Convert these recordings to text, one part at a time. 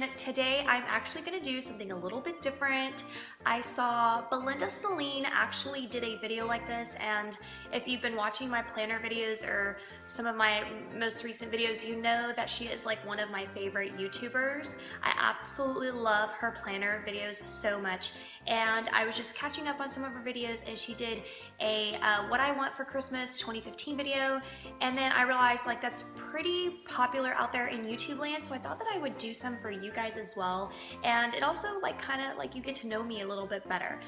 everyone. Today I'm actually going to do something a little bit different. I saw Belinda Celine actually did a video like this, and if you've been watching my planner videos or some of my most recent videos, you know that she is like one of my favorite YouTubers. I absolutely love her planner videos so much, and I was just catching up on some of her videos, and she did a what I want for Christmas 2015 video, and then I realized like that's pretty popular out there in YouTube land, so I thought that I would do some for you guys as well. And it also like kind of like you get to know me a little bit better.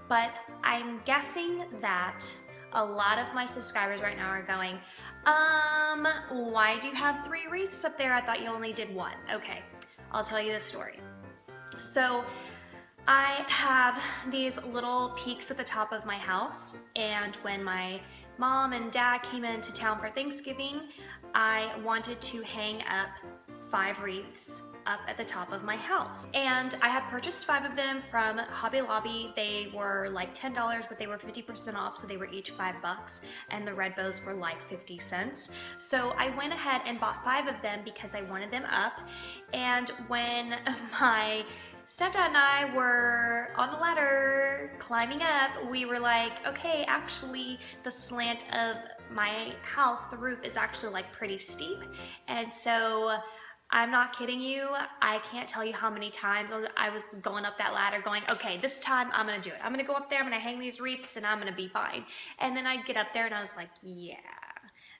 But I'm guessing that a lot of my subscribers right now are going, why do you have 3 wreaths up there? I thought you only did 1. Okay, I'll tell you the story. So I have these little peaks at the top of my house, and when my mom and dad came into town for Thanksgiving, I wanted to hang up 5 wreaths up at the top of my house. And I had purchased 5 of them from Hobby Lobby. They were like $10, but they were 50% off, so they were each $5, and the red bows were like 50 cents. So I went ahead and bought 5 of them because I wanted them up. And when my stepdad and I were on the ladder climbing up, we were like, okay, actually the slant of my house, the roof, is actually like pretty steep. And so I'm not kidding you, I can't tell you how many times I was going up that ladder going, okay, this time I'm gonna do it. I'm gonna go up there, I'm gonna hang these wreaths, and I'm gonna be fine. And then I'd get up there and I was like, yeah,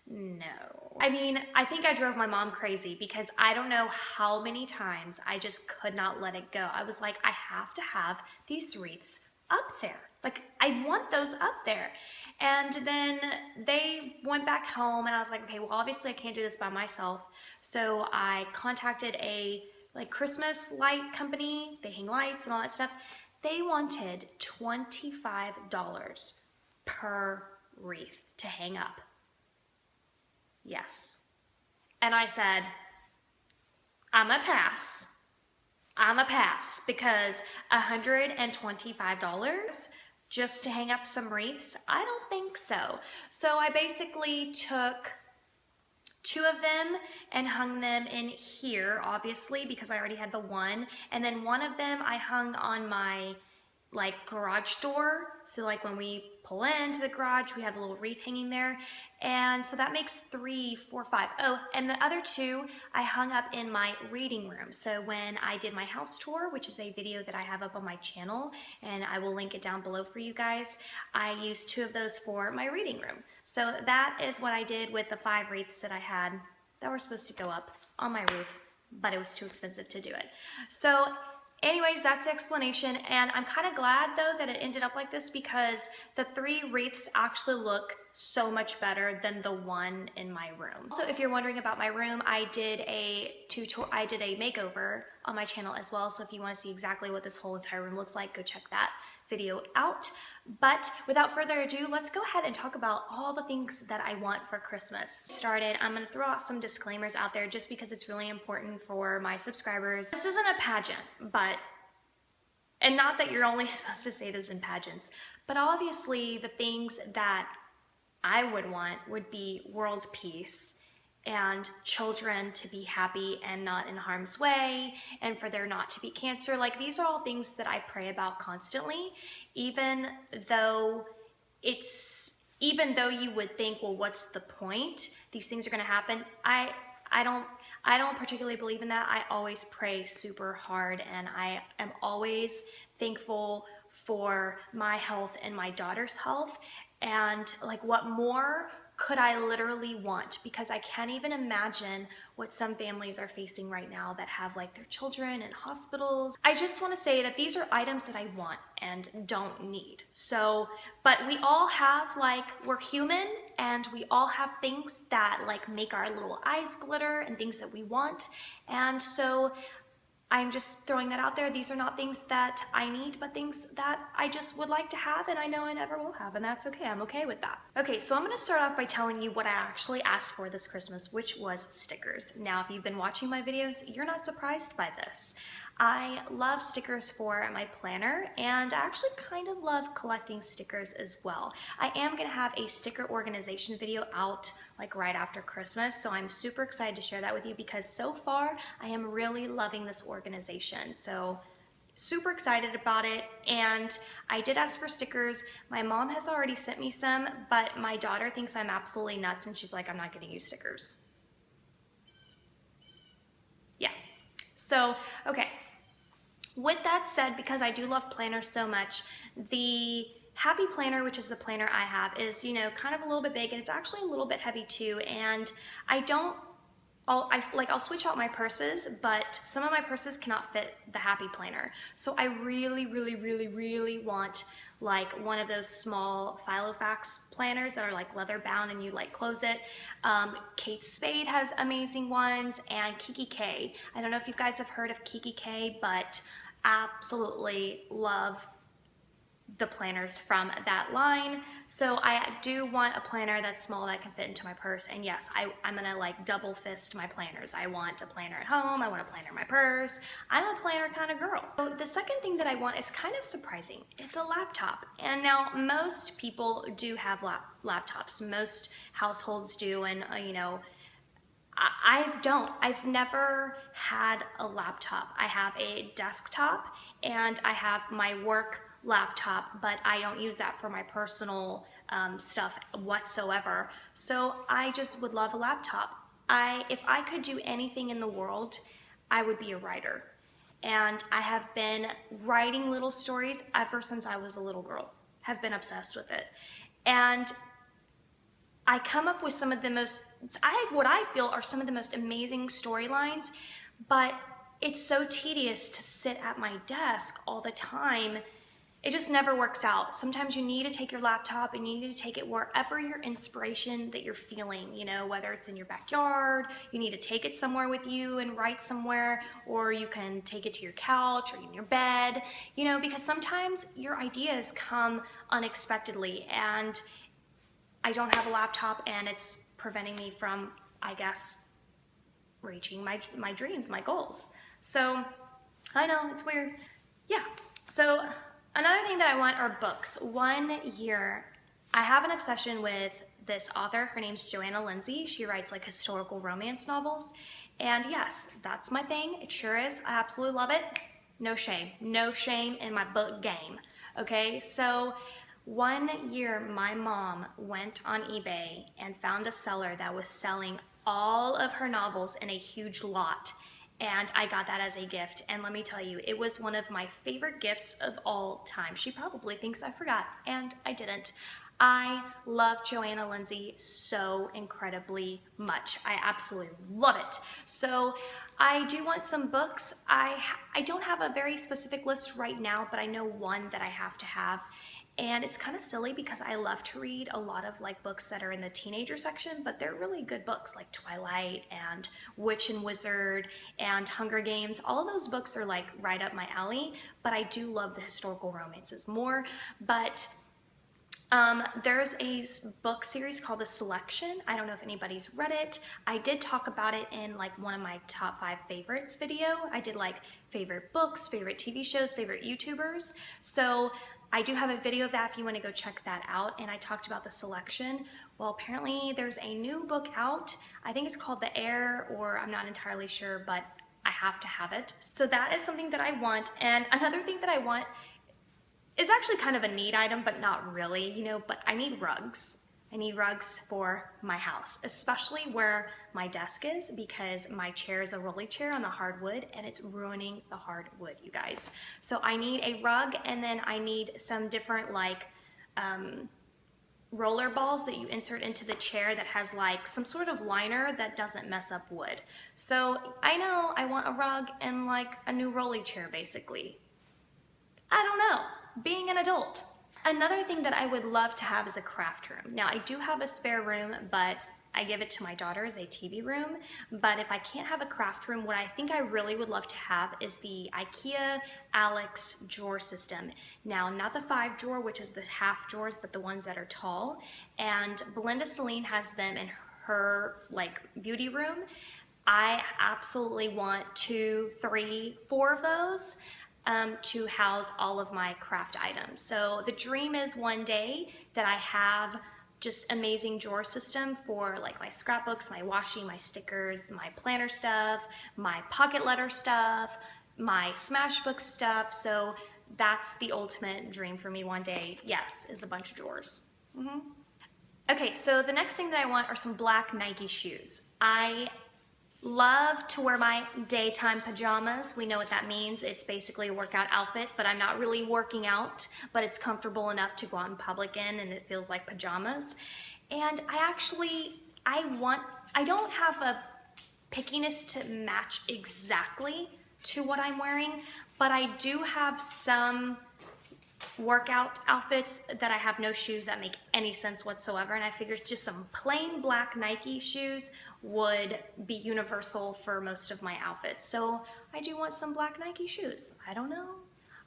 no. I mean, I think I drove my mom crazy because I don't know how many times I just could not let it go. I was like, I have to have these wreaths up there. Like, I want those up there. And then they went back home and I was like, okay, well, obviously I can't do this by myself. So I contacted a like Christmas light company. They hang lights and all that stuff. They wanted $25 per wreath to hang up. Yes. And I said, I'm a pass. I'm a pass, because $125 just to hang up some wreaths? I don't think so. So I basically took 2 of them and hung them in here, obviously, because I already had the 1. And then 1 of them I hung on my like garage door. So like when we pull into the garage, we have a little wreath hanging there. And so that makes 3, 4, 5. Oh, and the other 2 I hung up in my reading room. So when I did my house tour, which is a video that I have up on my channel, and I will link it down below for you guys, I used 2 of those for my reading room. So that is what I did with the 5 wreaths that I had that were supposed to go up on my roof, but it was too expensive to do it. So anyways, that's the explanation, and I'm kind of glad though that it ended up like this, because the 3 wreaths actually look so much better than the 1 in my room. So if you're wondering about my room, I did a makeover on my channel as well, so if you want to see exactly what this whole entire room looks like, go check that video out. But without further ado, let's go ahead and talk about all the things that I want for Christmas. I'm going to throw out some disclaimers out there just because it's really important for my subscribers. This isn't a pageant, and not that you're only supposed to say this in pageants, but obviously the things that I would want would be world peace, and children to be happy and not in harm's way, and for there not to be cancer. Like, these are all things that I pray about constantly, even though you would think, well, what's the point? These things are gonna happen. I don't particularly believe in that. I always pray super hard, and I am always thankful for my health and my daughter's health. And like, what more could I literally want? Because I can't even imagine what some families are facing right now that have like their children in hospitals. I just want to say that these are items that I want and don't need. So, but we all have, like, we're human, and we all have things that like make our little eyes glitter and things that we want. And so I'm just throwing that out there. These are not things that I need, but things that I just would like to have, and I know I never will have, and that's okay. I'm okay with that. Okay, so I'm gonna start off by telling you what I actually asked for this Christmas, which was stickers. Now, if you've been watching my videos, you're not surprised by this. I love stickers for my planner, and I actually kind of love collecting stickers as well. I am going to have a sticker organization video out like right after Christmas, so I'm super excited to share that with you because so far I am really loving this organization. So super excited about it. And I did ask for stickers. My mom has already sent me some, but my daughter thinks I'm absolutely nuts and she's like, I'm not getting you stickers. Yeah. So, okay. With that said, because I do love planners so much, the Happy Planner, which is the planner I have, is, you know, kind of a little bit big and it's actually a little bit heavy too. And I don't I'll switch out my purses, but some of my purses cannot fit the Happy Planner. So I really want like one of those small Filofax planners that are like leather bound and you like close it. Kate Spade has amazing ones, and Kiki K. I don't know if you guys have heard of Kiki K, but absolutely love the planners from that line. So I do want a planner that's small that can fit into my purse. And yes, I'm gonna like double fist my planners. I want a planner at home, I want a planner in my purse. I'm a planner kind of girl. So the second thing that I want is kind of surprising. It's a laptop. And now most people do have laptops. Most households do, and you know, I've never had a laptop. I have a desktop and I have my work laptop, but I don't use that for my personal stuff whatsoever. So I just would love a laptop. If I could do anything in the world, I would be a writer. And I have been writing little stories ever since I was a little girl. Have been obsessed with it. And I come up with some of the most, what I feel are some of the most amazing storylines, but it's so tedious to sit at my desk all the time. It just never works out. Sometimes you need to take your laptop and you need to take it wherever your inspiration that you're feeling, you know, whether it's in your backyard, you need to take it somewhere with you and write somewhere, or you can take it to your couch or in your bed, you know, because sometimes your ideas come unexpectedly, and I don't have a laptop and it's preventing me from, I guess, reaching my dreams, my goals. So I know, it's weird. Yeah, so another thing that I want are books. One year, I have an obsession with this author. Her name's Joanna Lindsey. She writes like historical romance novels. And yes, that's my thing. It sure is. I absolutely love it. No shame. No shame in my book game. Okay, so one year, my mom went on eBay and found a seller that was selling all of her novels in a huge lot. And I got that as a gift. And let me tell you, it was one of my favorite gifts of all time. She probably thinks I forgot, and I didn't. I love Joanna Lindsey so incredibly much. I absolutely love it. So I do want some books. I don't have a very specific list right now, but I know one that I have to have. And it's kind of silly because I love to read a lot of like books that are in the teenager section, but they're really good books like Twilight and Witch and Wizard and Hunger Games. All of those books are like right up my alley, but I do love the historical romances more. But there's a book series called The Selection. I don't know if anybody's read it. I did talk about it in like one of my top 5 favorites video. I did like favorite books, favorite TV shows, favorite YouTubers. So I do have a video of that if you want to go check that out, and I talked about The Selection. Well, apparently there's a new book out. I think it's called The Heir, or I'm not entirely sure, but I have to have it. So that is something that I want. And another thing that I want is actually kind of a need item, but not really, you know, but I need rugs. I need rugs for my house, especially where my desk is, because my chair is a rolly chair on the hardwood and it's ruining the hardwood, you guys. So I need a rug, and then I need some different like roller balls that you insert into the chair that has like some sort of liner that doesn't mess up wood. So I know I want a rug and like a new rolly chair basically. I don't know, being an adult. Another thing that I would love to have is a craft room. Now I do have a spare room, but I give it to my daughter as a TV room. But if I can't have a craft room, what I think I really would love to have is the IKEA Alex drawer system. Now, not the 5 drawer, which is the half drawers, but the ones that are tall. And Belinda Celine has them in her like beauty room. I absolutely want 2, 3, 4 of those to house all of my craft items. So the dream is one day that I have just amazing drawer system for like my scrapbooks, my washi, my stickers, my planner stuff, my pocket letter stuff, my Smashbook stuff. So that's the ultimate dream for me one day, yes, is a bunch of drawers. Okay, so the next thing that I want are some black Nike shoes. I love to wear my daytime pajamas. We know what that means. It's basically a workout outfit, but I'm not really working out, but it's comfortable enough to go out in public in, and it feels like pajamas. And I don't have a pickiness to match exactly to what I'm wearing, but I do have some workout outfits that I have no shoes that make any sense whatsoever, and I figured just some plain black Nike shoes would be universal for most of my outfits. So I do want some black Nike shoes. I don't know.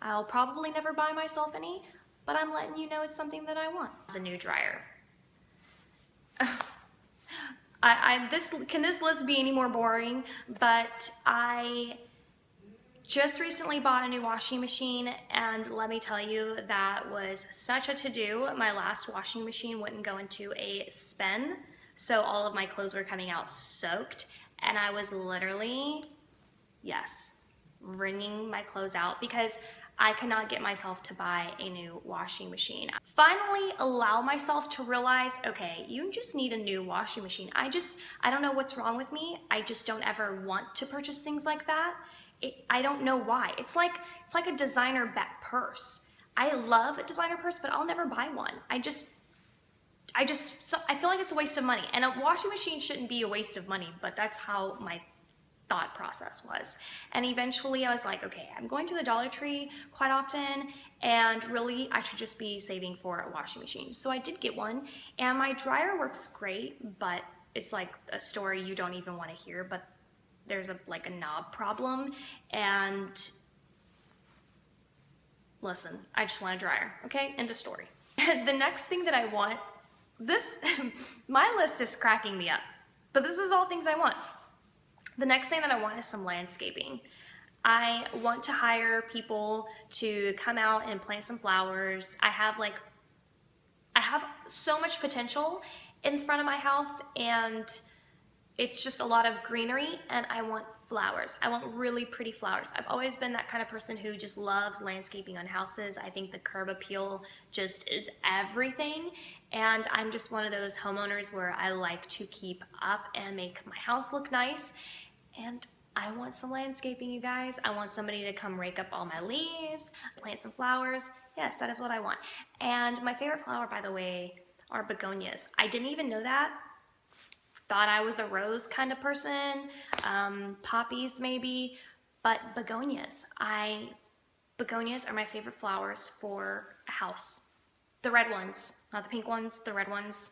I'll probably never buy myself any, but I'm letting you know it's something that I want. It's a new dryer. Can this list be any more boring? But I just recently bought a new washing machine, and let me tell you, that was such a to-do. My last washing machine wouldn't go into a spin, so all of my clothes were coming out soaked, and I was literally, yes, wringing my clothes out because I could not get myself to buy a new washing machine. Finally allow myself to realize, okay, you just need a new washing machine. I don't know what's wrong with me. I just don't ever want to purchase things like that. I don't know why. It's like a designer purse. I love a designer purse, but I'll never buy one. I feel like it's a waste of money. And a washing machine shouldn't be a waste of money, but that's how my thought process was. And eventually I was like, okay, I'm going to the Dollar Tree quite often, and really I should just be saving for a washing machine. So I did get one, and my dryer works great, but it's like a story you don't even want to hear, but there's a knob problem, and listen, I just want a dryer, okay? End of story. The next thing that I want, my list is cracking me up, but this is all things I want. The next thing that I want is some landscaping. I want to hire people to come out and plant some flowers. I have so much potential in front of my house, and it's just a lot of greenery, and I want flowers. I want really pretty flowers. I've always been that kind of person who just loves landscaping on houses. I think the curb appeal just is everything, and I'm just one of those homeowners where I like to keep up and make my house look nice, and I want some landscaping, you guys. I want somebody to come rake up all my leaves, plant some flowers. Yes, that is what I want. And my favorite flower, by the way, are begonias. I didn't even know that. Thought I was a rose kind of person, poppies maybe, but begonias. Begonias are my favorite flowers for a house. The red ones, not the pink ones, the red ones.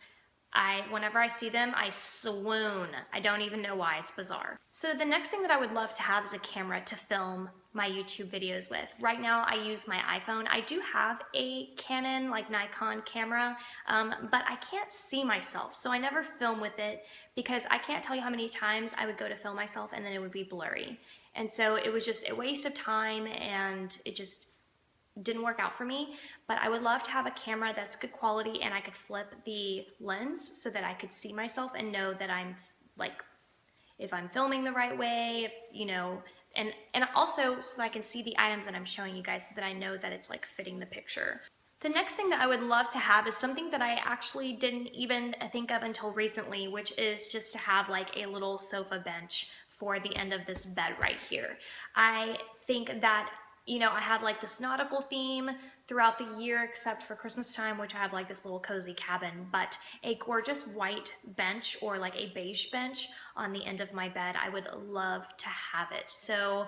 Whenever I see them, I swoon. I don't even know why, it's bizarre. So the next thing that I would love to have is a camera to film my YouTube videos with. Right now I use my iPhone. I do have a Canon, Nikon camera, but I can't see myself, so I never film with it because I can't tell you how many times I would go to film myself and then it would be blurry. And so it was just a waste of time, and it just didn't work out for me. But I would love to have a camera that's good quality, and I could flip the lens so that I could see myself and know that I'm if I'm filming the right way, and also so that I can see the items that I'm showing you guys so that I know that it's fitting the picture. The next thing that I would love to have is something that I actually didn't even think of until recently, which is just to have a little sofa bench for the end of this bed right here. I think that I have this nautical theme throughout the year except for Christmas time, which I have this little cozy cabin, but a gorgeous white bench or a beige bench on the end of my bed, I would love to have it. So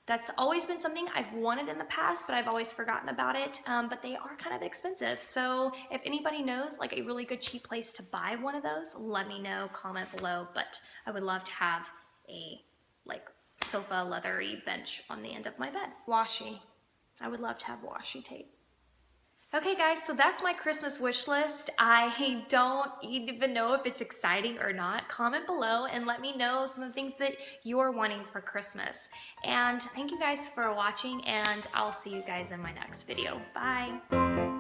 that's always been something I've wanted in the past, but I've always forgotten about it, but they are kind of expensive. So if anybody knows a really good cheap place to buy one of those, let me know, comment below, but I would love to have a sofa leathery bench on the end of my bed. Washi. I would love to have washi tape. Okay guys, so that's my Christmas wish list. I don't even know if it's exciting or not. Comment below and let me know some of the things that you're wanting for Christmas. And thank you guys for watching, and I'll see you guys in my next video. Bye.